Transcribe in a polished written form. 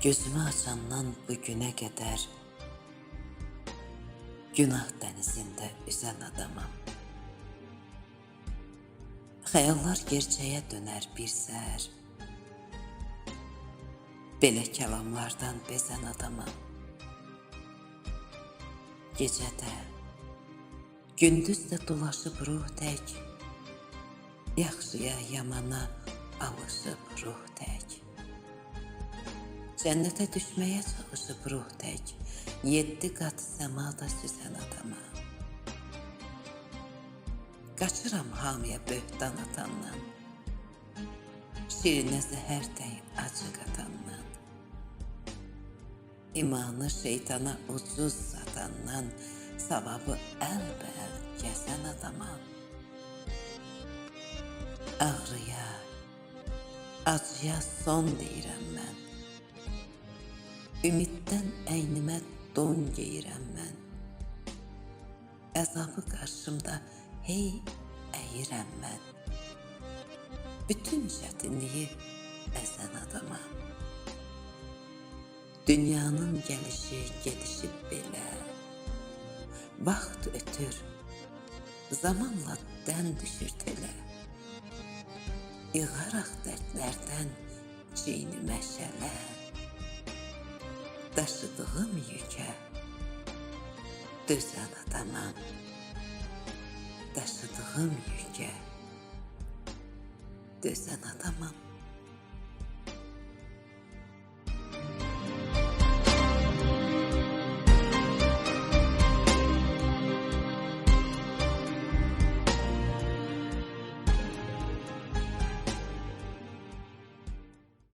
Gözümü açandan bugüne kadar günah denizinde üzen adamım. Xəyallar gerçəyə döner bir səhər. Belə kəlamlardan bezən adamım. Gecədə, gündüz də dolaşıb ruh tək, yaxşıya, yamana alışıb ruh tək. Cənnətə düşməyə çalışıb ruh tək, 7 qat səmada süzən adama. Qaçıram hamıya böhtan atandan, şirinə zəhər tək acı qatandan. İmanı şeytana ucuz satandan, savabı əlbəl gəzən adama. Ağrıya, acıya son deyirəm mən. Ümiddən əynimə don geyirəm mən. Əzabı qarşımda hey əyirəm mən. Bütün çətinliyi əzən adama. Dünyanın gəlişi, gedişi belə. Vaxt ötür, zamanla dən düşür telə. Yığaraq dərdlərdən çiynimə şələ. Daşıdığım yükə dözən adamam. Daşıdığım yükə dözən adamam.